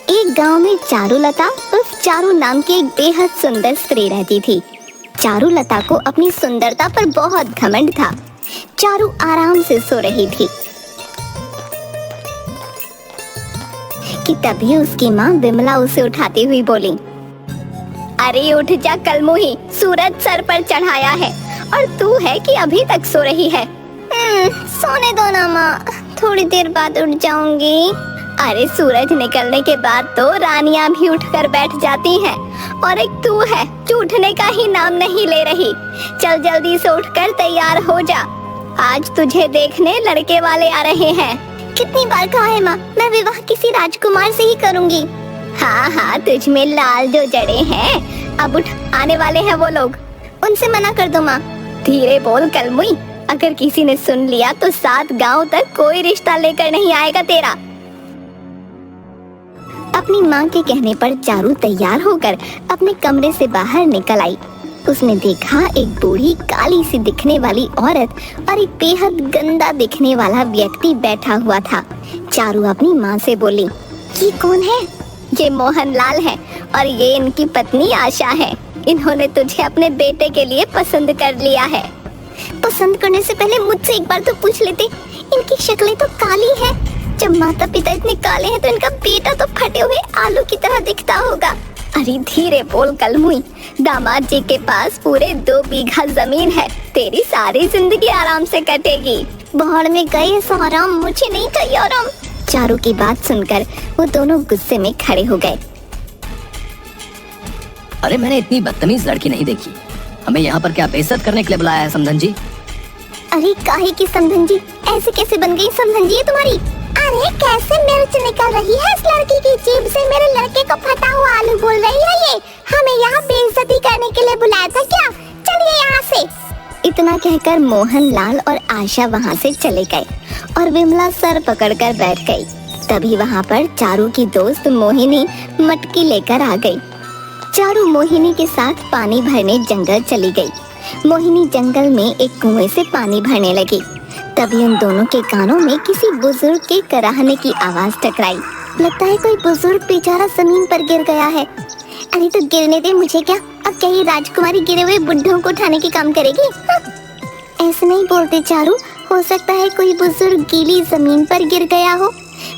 एक गांव में चारुलता उर्फ चारू नाम की एक बेहद सुंदर स्त्री रहती थी। चारुलता को अपनी सुंदरता पर बहुत घमंड था। चारू आराम से सो रही थी कि तभी उसकी माँ विमला उसे उठाती हुई बोली, अरे उठ जा कलमुही, सूरज सर पर चढ़ाया है और तू है कि अभी तक सो रही है। सोने दो ना माँ, थोड़ी देर बाद उठ जाऊंगी। अरे सूरज निकलने के बाद तो रानियां भी उठकर बैठ जाती हैं और एक तू है जो उठने का ही नाम नहीं ले रही। चल जल्दी से उठकर तैयार हो जा, आज तुझे देखने लड़के वाले आ रहे हैं। कितनी बार कहा है माँ, मैं विवाह किसी राजकुमार से ही करूँगी। हाँ हाँ, तुझ में लाल जो जड़े हैं, अब उठ, आने वाले हैं वो लोग, उनसे मना कर दो माँ। धीरे बोल कलमुई, अगर किसी ने सुन लिया तो 7 गांव तक कोई रिश्ता लेकर नहीं आएगा तेरा। अपनी माँ के कहने पर चारू तैयार होकर अपने कमरे से बाहर निकल आई। उसने देखा एक बूढ़ी काली सी दिखने वाली औरत और एक बेहद गंदा दिखने वाला व्यक्ति बैठा हुआ था। चारू अपनी माँ से बोली, ये कौन है? ये मोहनलाल है और ये इनकी पत्नी आशा है। इन्होंने तुझे अपने बेटे के लिए पसंद कर लिया है। पसंद करने से पहले मुझसे एक बार तो पूछ लेते, इनकी शक्लें तो काली है। जब माता पिता इतने काले हैं तो इनका बेटा तो फटे हुए आलू की तरह दिखता होगा। अरे धीरे बोल कलमुई, दामाद जी के पास पूरे 2 बीघा जमीन है, तेरी सारी जिंदगी आराम से कटेगी। बाहर में गए सहारा, मुझे नहीं चाहिए आराम। चारू की बात सुनकर वो दोनों गुस्से में खड़े हो गए। अरे मैंने इतनी बदतमीज लड़की नहीं देखी। हमें यहाँ पर क्या बेइज्जत करने के लिए बुलाया है समधन जी? अरे काहे की समधन जी, ऐसे कैसे बन गई समधन जी तुम्हारी? अरे कैसे मिर्च निकल रही है इस लड़की की जीभ से, मेरे लड़के को फटा हुआ आलू बोल रही है ये। हमें यहाँ बेइज्जती करने के लिए बुलाया था क्या? चलिए यहाँ से। इतना कहकर मोहनलाल और आशा वहाँ से चले गए और विमला सर पकड़कर बैठ गई। तभी वहाँ पर चारू की दोस्त मोहिनी मटकी लेकर आ गई। चारू मोहिनी के साथ पानी भरने जंगल चली गई। मोहिनी जंगल में एक कुएं से पानी भरने लगी। तभी उन दोनों के कानों में किसी बुजुर्ग के कराहने की आवाज टकराई। लगता है कोई बुजुर्ग बेचारा जमीन पर गिर गया है। अरे तो गिरने दे, मुझे क्या, अब क्या ये राजकुमारी गिरे हुए बुड्ढों को उठाने के काम करेगी? ऐसे नहीं बोलते चारू, हो सकता है कोई बुजुर्ग गीली जमीन पर गिर गया हो।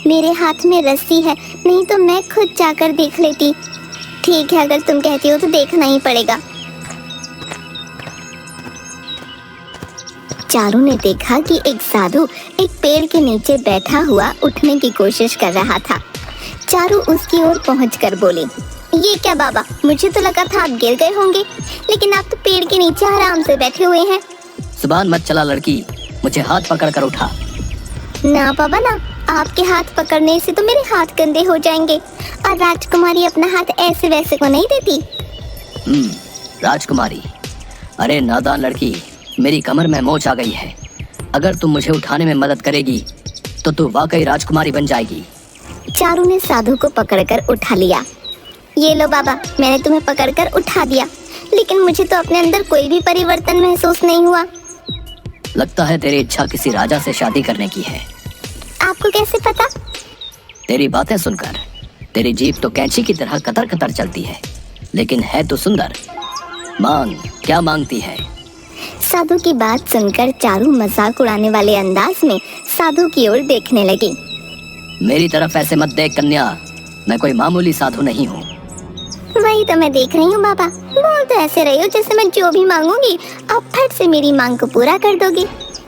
मेरे हाथ में रस्सी है, नहीं तो मैं खुद जाकर देख लेती। ठीक है, अगर तुम कहती हो तो देखना ही पड़ेगा। चारू ने देखा कि एक साधु एक पेड़ के नीचे बैठा हुआ उठने की कोशिश कर रहा था। चारू उसकी ओर पहुंचकर बोली, ये क्या बाबा, मुझे तो लगा था आप गिर गए होंगे, लेकिन आप तो पेड़ के नीचे आराम से बैठे हुए हैं। जुबान मत चला लड़की, मुझे हाथ पकड़ कर उठा। ना बाबा ना, आपके हाथ पकड़ने से तो मेरे हाथ गंदे हो जाएंगे और राजकुमारी अपना हाथ ऐसे वैसे को नहीं देती। राजकुमारी? अरे नादान लड़की, मेरी कमर में मोच आ गई है। अगर तुम मुझे उठाने में मदद करेगी तो तू वाकई राजकुमारी बन जाएगी। चारू ने साधु को पकड़कर उठा लिया। ये लो बाबा, मैंने तुम्हें पकड़कर उठा दिया, लेकिन मुझे तो अपने अंदर कोई भी परिवर्तन महसूस नहीं हुआ। लगता है तेरी इच्छा किसी राजा से शादी करने की है। आपको कैसे पता? तेरी बातें सुनकर। तेरी जीभ तो कैंची की तरह कतर कतर चलती है, लेकिन है तो सुंदर। मांग, क्या मांगती है? साधु की बात सुनकर चारू मजाक उड़ाने वाले अंदाज में साधु की ओर देखने लगी। मेरी तरफ ऐसे मत देख कन्या, मैं कोई मामूली साधु नहीं हूँ। वही तो मैं देख रही हूँ बाबा, बोल तो ऐसे रही हो जैसे मैं जो भी मांगूंगी आप फट से मेरी मांग को पूरा कर दोगी।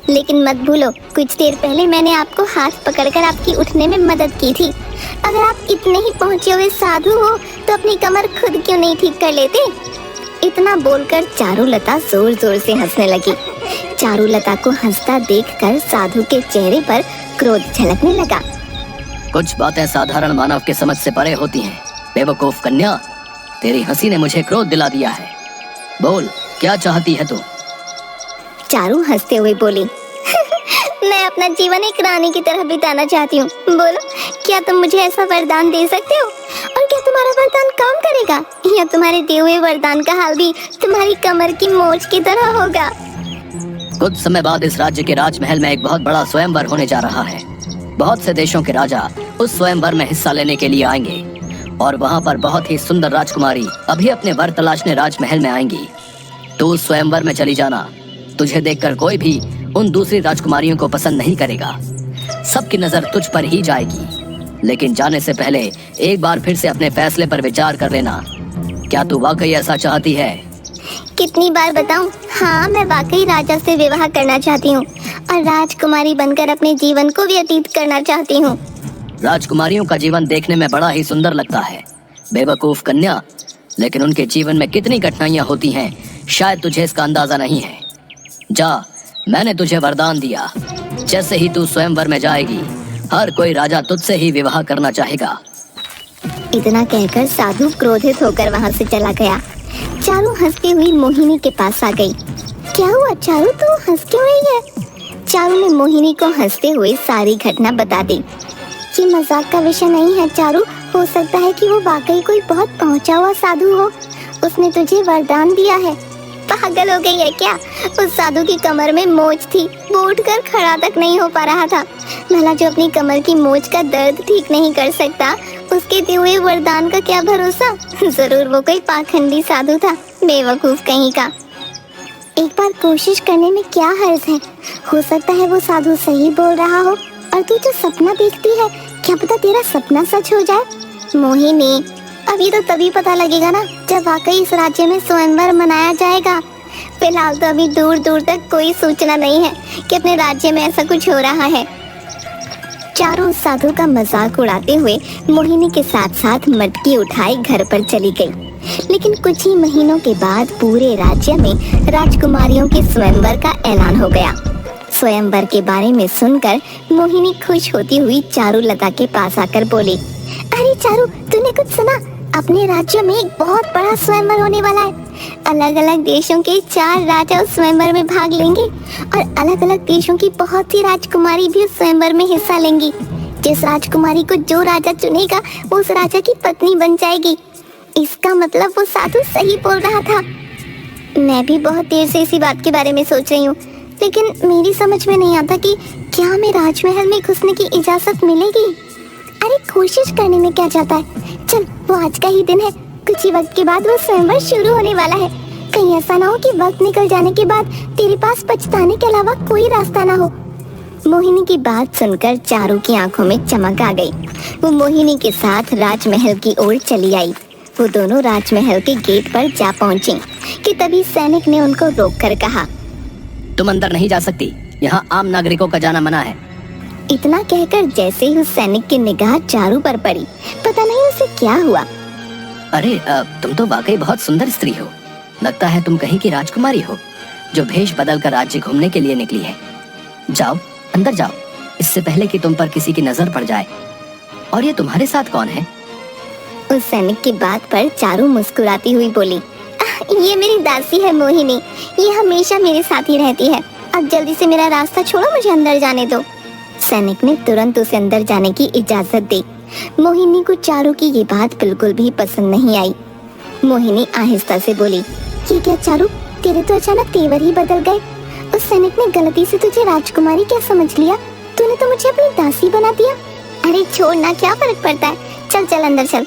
लेकिन मत भूलो, कुछ देर पहले मैंने आपको हाथ पकड़कर आपकी उठने में मदद की थी। अगर आप इतने ही पहुँचे हुए साधु हो तो अपनी कमर खुद क्यों नहीं ठीक कर लेते? इतना बोलकर चारुलता जोर जोर से हंसने लगी। चारुलता को हंसता देखकर साधु के चेहरे पर क्रोध झलकने लगा। कुछ बातें साधारण मानव के समझ से परे होती हैं। बेवकूफ कन्या, तेरी हंसी ने मुझे क्रोध दिला दिया है। बोल, क्या चाहती है तू? चारू हंसते हुए बोली, मैं अपना जीवन एक रानी की तरह बिताना चाहती हूँ। बोलो, क्या तुम मुझे ऐसा वरदान दे सकते हो? और क्या तुम्हारा वरदान काम करेगा, या तुम्हारे दिए हुए वरदान का हाल भी तुम्हारी कमर की मोच की तरह होगा? कुछ समय बाद इस राज्य के राजमहल में एक बहुत बड़ा स्वयंवर होने जा रहा है। बहुत से देशों के राजा उस स्वयंवर में हिस्सा लेने के लिए आएंगे और वहाँ पर बहुत ही सुंदर राजकुमारी अभी अपने वर तलाशने राजमहल में आएंगी। तू स्वयंवर में चली जाना। तुझे देखकर कोई भी उन दूसरी राजकुमारियों को पसंद नहीं करेगा। सबकी नजर तुझ पर ही जाएगी। लेकिन जाने से पहले एक बार फिर से अपने फैसले पर विचार कर लेना। क्या तू वाकई ऐसा चाहती है? कितनी बार बताऊं? हाँ, मैं वाकई राजा से विवाह करना चाहती हूँ और राजकुमारी बनकर अपने जीवन को व्यतीत करना चाहती हूँ। राजकुमारियों का जीवन देखने में बड़ा ही सुंदर लगता है बेवकूफ कन्या, लेकिन उनके जीवन में कितनी कठिनाइयां होती हैं शायद तुझे इसका अंदाजा नहीं है। जा, मैंने तुझे वरदान दिया, जैसे ही तू स्वयंवर में जाएगी हर कोई राजा तुझसे ही विवाह करना चाहेगा। इतना कहकर साधु क्रोधित होकर वहाँ से चला गया। चारू हंसती हुई मोहिनी के पास आ गई। क्या हुआ चारू, तू हंस क्यों रही है? चारू ने मोहिनी को हंसते हुए सारी घटना बता दी। ये मजाक का विषय नहीं है चारू, हो सकता है कि वो वाकई कोई बहुत पहुंचा हुआ साधु हो। उसने तुझे वरदान दिया है। पागल हो गई है क्या? उस साधु की कमर में मोच थी, वो उठकर खड़ा तक नहीं हो पा रहा था। भला जो अपनी कमर की मोच का दर्द ठीक नहीं कर सकता, उसके दिए हुए वरदान का क्या भरोसा? जरूर वो कोई पाखंडी साधु था, बेवकूफ कहीं का। एक बार कोशिश करने में क्या हर्ज है? हो सकता है वो साधु सही बोल रहा हो और तू जो सपना देखती है, क्या पता तेरा सपना सच हो जाए। मोहिनी, अब ये तो तभी पता लगेगा ना जब वाकई इस राज्य में स्वयंवर मनाया जाएगा। फिलहाल तो अभी दूर दूर तक कोई सूचना नहीं है कि अपने राज्य में ऐसा कुछ हो रहा है। चारों साधु का मजाक उड़ाते हुए मोहिनी के साथ साथ मटकी उठाए घर पर चली गई। लेकिन कुछ ही महीनों के बाद पूरे राज्य में राजकुमारियों के स्वयंवर का ऐलान हो गया। स्वयंवर के बारे में सुनकर मोहिनी खुश होती हुई चारुलता के पास आकर बोली, अरे चारू, तूने कुछ सुना? अपने राज्य में एक बहुत बड़ा स्वयंवर होने वाला है। अलग अलग देशों के 4 राजा उस स्वयंवर में भाग लेंगे और अलग अलग देशों की बहुत सी राजकुमारी भी उस स्वयंवर में हिस्सा लेंगी। जिस राजकुमारी को जो राजा चुनेगा वो उस राजा की पत्नी बन जाएगी। इसका मतलब वो साधु सही बोल रहा था। मैं भी बहुत देर से इसी बात के बारे में सोच रही हूँ, लेकिन मेरी समझ में नहीं आता कि क्या हमें राजमहल में घुसने की इजाजत मिलेगी। अरे कोशिश करने में क्या जाता है, चल वो आज का ही दिन है। कुछ ही वक्त के बाद वो स्वयंवर शुरू होने वाला है। कहीं ऐसा ना हो कि वक्त निकल जाने के बाद तेरे पास पछताने के अलावा कोई रास्ता ना हो। मोहिनी की बात सुनकर चारू की आंखों में चमक आ गई। वो मोहिनी के साथ राजमहल की ओर चली आई। वो दोनों राजमहल के गेट पर जा पहुंची कि तभी सैनिक ने उनको रोककर कहा, तुम अंदर नहीं जा सकती, यहाँ आम नागरिकों का जाना मना है। इतना कहकर जैसे ही उस सैनिक की निगाह चारू पर पड़ी, पता नहीं उसे क्या हुआ। अरे तुम तो वाकई बहुत सुंदर स्त्री हो। लगता है तुम कहीं की राजकुमारी हो जो भेष बदल कर राज्य घूमने के लिए निकली है। जाओ अंदर जाओ, इससे पहले कि तुम पर किसी की नजर पड़ जाए। और ये तुम्हारे साथ कौन है? उस सैनिक की बात पर चारू मुस्कुराती हुई बोली, ये मेरी दासी है मोहिनी। ये हमेशा मेरे साथ ही रहती है। अब जल्दी से मेरा रास्ता छोड़ो, मुझे अंदर जाने दो। सैनिक ने तुरंत उसे अंदर जाने की इजाजत दी। मोहिनी को चारू की ये बात बिल्कुल भी पसंद नहीं आई। मोहिनी आहिस्ता से बोली, ये क्या चारू, तेरे तो अचानक तेवर ही बदल गए। उस सैनिक ने गलती से तुझे राजकुमारी क्या समझ लिया? तूने तो मुझे अपनी दासी बना दिया। अरे छोड़ना, क्या फर्क पड़ता है, चल चल अंदर चल।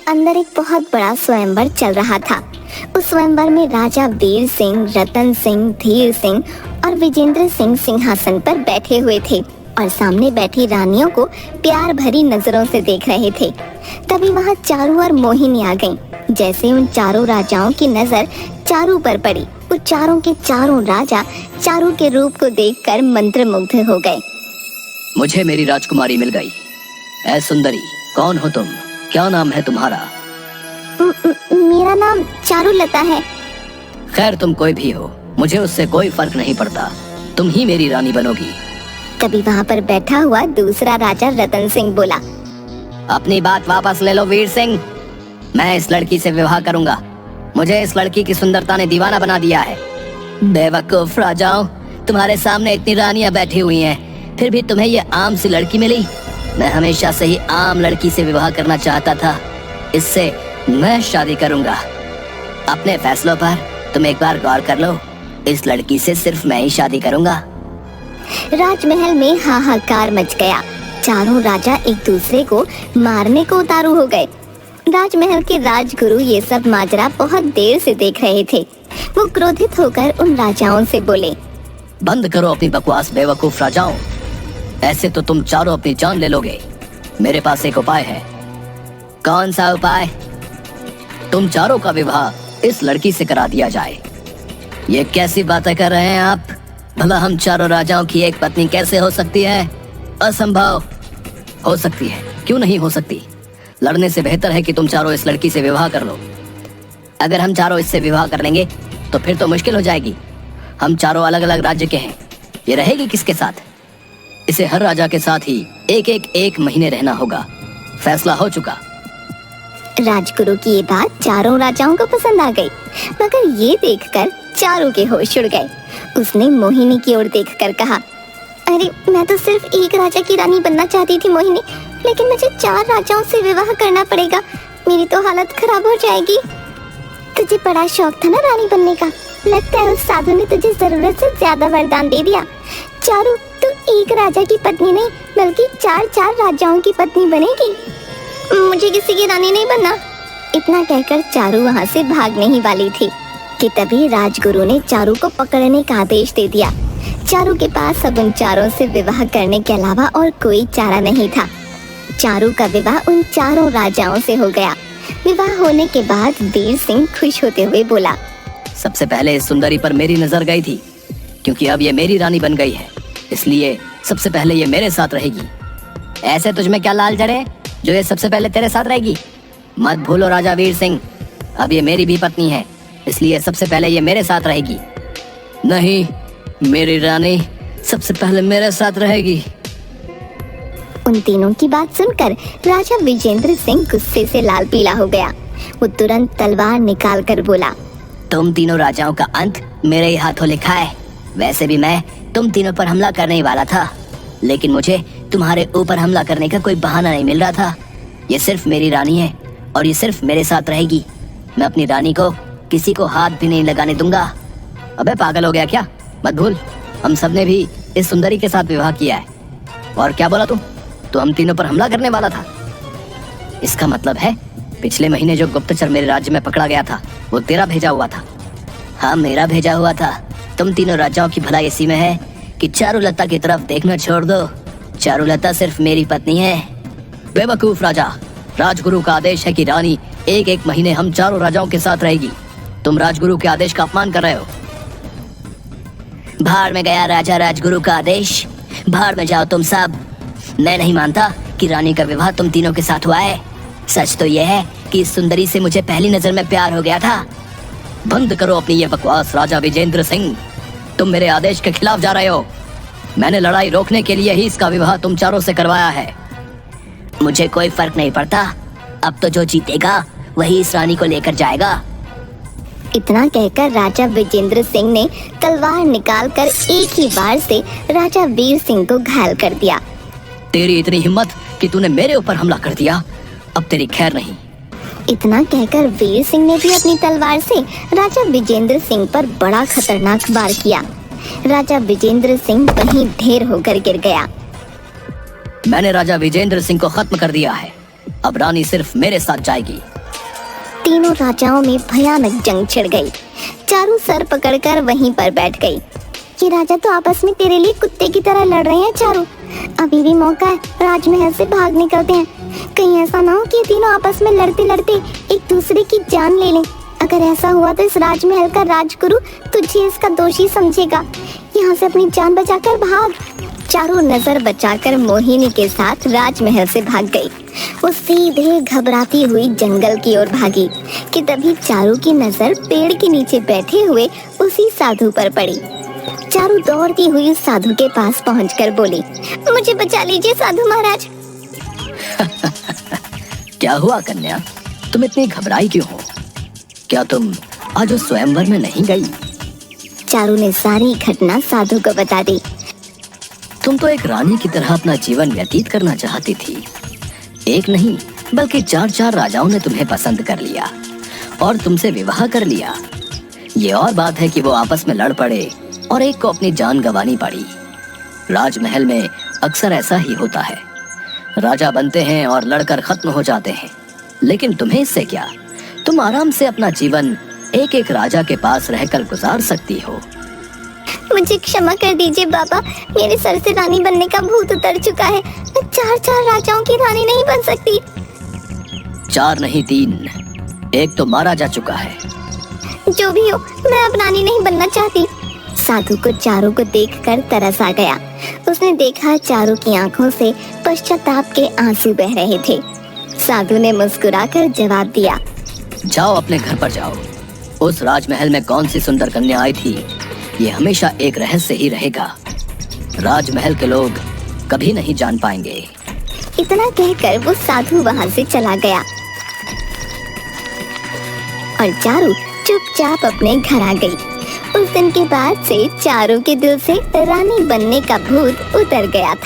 अंदर एक बहुत बड़ा स्वयंवर चल रहा था। उस स्वयंवर में राजा वीर सिंह, रतन सिंह, धीर सिंह और विजेंद्र सिंह सिंहासन पर बैठे हुए थे और सामने बैठी रानियों को प्यार भरी नजरों से देख रहे थे। तभी वहाँ चारू और मोहिनी आ गईं। जैसे उन चारों राजाओं की नजर चारू पर पड़ी, वो चारों के चारों राजा चारू के रूप को देखकर मंत्रमुग्ध हो गए। मुझे मेरी राजकुमारी मिल गई। ऐ सुंदरी, कौन हो तुम? क्या नाम है तुम्हारा? मेरा नाम चारुलता है। खैर तुम कोई भी हो, मुझे उससे कोई फर्क नहीं पड़ता। तुम ही मेरी रानी बनोगी। तभी वहाँ पर बैठा हुआ दूसरा राजा रतन सिंह बोला, अपनी बात वापस ले लो वीर सिंह। मैं इस लड़की से विवाह करूंगा। मुझे इस लड़की की सुंदरता ने दीवाना बना दिया है। बेवकूफ राजाओं, तुम्हारे सामने इतनी रानियां बैठी हुई हैं, फिर भी तुम्हें ये आम सी लड़की मिली। मैं हमेशा से ही आम लड़की से विवाह करना चाहता था। इससे मैं शादी करूंगा। अपने फैसलों पर तुम एक बार गौर कर लो। इस लड़की से सिर्फ मैं ही शादी करूंगा। राजमहल में हाहाकार मच गया। चारों राजा एक दूसरे को मारने को उतारू हो गए। राजमहल के राजगुरु ये सब माजरा बहुत देर से देख रहे थे। वो क्रोधित होकर उन राजाओं से बोले, बंद करो अपनी बकवास बेवकूफ राजाओं। ऐसे तो तुम चारों अपनी जान ले लोगे। मेरे पास एक उपाय है। कौन सा उपाय? तुम चारों का विवाह इस लड़की से करा दिया जाए। ये कैसी बातें कर रहे हैं आप? भला हम चारों राजाओं की एक पत्नी कैसे हो सकती है? असंभव। हो सकती है, क्यों नहीं हो सकती? लड़ने से बेहतर है कि तुम चारों इस लड़की से विवाह कर लो। अगर हम चारों इससे विवाह कर लेंगे तो फिर तो मुश्किल हो जाएगी। हम चारों अलग अलग राज्य के हैं। ये रहेगी किसके साथ? इसे हर राजा के साथ ही एक महीने रहना होगा। फैसला हो चुका। राजगुरु की ये बात चारों राजाओं को पसंद आ गई, मगर ये देखकर चारों के होश उड़ गए। उसने मोहिनी की ओर देखकर कहा, अरे मैं तो सिर्फ एक राजा की रानी बनना चाहती थी मोहिनी, लेकिन मुझे 4 राजाओं से विवाह करना पड़ेगा। मेरी तो हालत खराब हो जाएगी। तुझे बड़ा शौक था ना रानी बनने का। लगता है उस साधु ने तुझे जरूरत से ज्यादा वरदान दे दिया। चारू, तू एक राजा की पत्नी नहीं बल्कि 4 राजाओं की पत्नी बनेगी। मुझे किसी की रानी नहीं बनना। इतना कहकर चारू वहाँ से भागने ही वाली थी कि तभी राजगुरु ने चारू को पकड़ने का आदेश दे दिया। चारू के पास अब उन चारों से विवाह करने के अलावा और कोई चारा नहीं था। चारू का विवाह उन चारों राजाओं से हो गया। विवाह होने के बाद वीर सिंह खुश होते हुए बोला, सबसे पहले इस सुंदरी पर मेरी नजर गई थी, क्योंकि अब ये मेरी रानी बन गई है, इसलिए सबसे पहले ये मेरे साथ रहेगी। ऐसे तुझ में क्या लाल जड़े जो ये सबसे पहले तेरे साथ रहेगी? मत भूलो राजा वीर सिंह, अब ये मेरी भी पत्नी है, इसलिए सबसे पहले ये मेरे साथ रहेगी। नहीं, मेरी रानी सबसे पहले मेरे साथ रहेगी। उन तीनों की बात सुनकर राजा विजेंद्र सिंह गुस्से से लाल पीला हो गया। वो तुरंत तलवार निकाल कर बोला, तुम तीनों राजाओं का अंत मेरे ही हाथों लिखा है। वैसे भी मैं तुम तीनों पर हमला करने ही वाला था, लेकिन मुझे तुम्हारे ऊपर हमला करने का कोई बहाना नहीं मिल रहा था। ये सिर्फ मेरी रानी है और ये सिर्फ मेरे साथ रहेगी। मैं अपनी रानी को किसी को हाथ भी नहीं लगाने दूंगा। अबे पागल हो गया क्या? मत भूल, हम सबने भी इस सुंदरी के साथ विवाह किया है। और क्या बोला तुम? तो हम तीनों पर हमला करने वाला था। इसका मतलब है पिछले महीने जो गुप्तचर मेरे राज्य में पकड़ा गया था वो तेरा भेजा हुआ था। हाँ, मेरा भेजा हुआ था। तुम तीनों राजाओं की भलाई इसी में है कि चारुलता की तरफ देखना छोड़ दो। चारुलता सिर्फ मेरी पत्नी है। बेवकूफ राजा, राजगुरु का आदेश है कि रानी एक महीने हम चारों राजाओं के साथ रहेगी। तुम राजगुरु के आदेश का अपमान कर रहे हो। भाड़ में गया राजा राजगुरु का आदेश। भाड़ में जाओ तुम सब। मैं नहीं मानता कि रानी का विवाह तुम तीनों के साथ हुआ है। सच तो यह है कि इस सुंदरी से मुझे पहली नजर में प्यार हो गया था। बंद करो अपनी ये बकवास राजा विजेंद्र सिंह, तुम मेरे आदेश के खिलाफ जा रहे हो। मैंने लड़ाई रोकने के लिए ही इसका विवाह तुम चारों से करवाया है। मुझे कोई फर्क नहीं पड़ता, अब तो जो जीतेगा वही इस रानी को लेकर जाएगा। इतना कहकर राजा विजेंद्र सिंह ने तलवार निकालकर एक ही वार से राजा वीर सिंह को घायल कर दिया। तेरी इतनी हिम्मत कि तूने मेरे ऊपर हमला कर दिया, अब तेरी खैर नहीं। इतना कहकर वीर सिंह ने भी अपनी तलवार से राजा विजेंद्र सिंह पर बड़ा खतरनाक वार किया। राजा विजेंद्र सिंह वहीं ढेर होकर गिर गया। मैंने राजा विजेंद्र सिंह को खत्म कर दिया है, अब रानी सिर्फ मेरे साथ जाएगी। तीनों राजाओं में भयानक जंग छिड़ गई। चारों सर पकड़कर वहीं पर बैठ गई। ये राजा तो आपस में तेरे लिए कुत्ते की तरह लड़ रहे हैं चारों। अभी भी मौका है, राजमहल से भाग निकलते हैं। कहीं ऐसा ना हो कि ये तीनों आपस में लड़ते लड़ते एक दूसरे की जान ले लें। अगर ऐसा हुआ तो इस राजमहल का राजगुरु तुझे इसका दोषी समझेगा। यहाँ से अपनी जान बचाकर भाग। चारों नजर बचाकर मोहिनी के साथ राजमहल से भाग गई। वो सीधे घबराती हुई जंगल की ओर भागी कि तभी चारू की नजर पेड़ के नीचे बैठे हुए उसी साधु पर पड़ी। चारू दौड़ती हुई उस साधु के पास पहुंचकर बोली, मुझे बचा लीजिए साधु महाराज। क्या हुआ कन्या, तुम इतनी घबराई क्यों हो? क्या तुम आज उस स्वयंवर में नहीं गई? चारू ने सारी घटना साधु को बता दी। तुम तो एक रानी की तरह अपना जीवन व्यतीत करना चाहती थी। एक नहीं बल्कि 4 राजाओं ने तुम्हें पसंद कर लिया और तुमसे विवाह कर लिया। ये और बात है कि वो आपस में लड़ पड़े और एक को अपनी जान गंवानी पड़ी। राजमहल में अक्सर ऐसा ही होता है, राजा बनते हैं और लड़कर खत्म हो जाते हैं, लेकिन तुम्हें इससे क्या? तुम आराम से अपना जीवन एक एक राजा के पास रहकर गुजार सकती हो। मुझे क्षमा कर दीजिए बाबा, मेरे सर से रानी बनने का भूत उतर चुका है। मैं 4 राजाओं की रानी नहीं बन सकती। 4 नहीं 3, एक तो मारा जा चुका है। जो भी हो, मैं अब रानी नहीं बनना चाहती। साधु को चारों को देखकर तरस आ गया। उसने देखा चारों की आंखों से पश्चाताप के आंसू बह रहे थे। साधु ने मुस्कुराकर जवाब दिया, जाओ अपने घर पर जाओ। उस राजमहल में कौन सी सुंदर कन्या आई थी, ये हमेशा एक रहस्य ही रहेगा। राजमहल के लोग कभी नहीं जान पाएंगे। इतना कहकर वो साधु वहाँ से चला गया और चारू चुपचाप अपने घर आ गई। उस दिन के बाद से चारू के दिल से रानी बनने का भूत उतर गया था।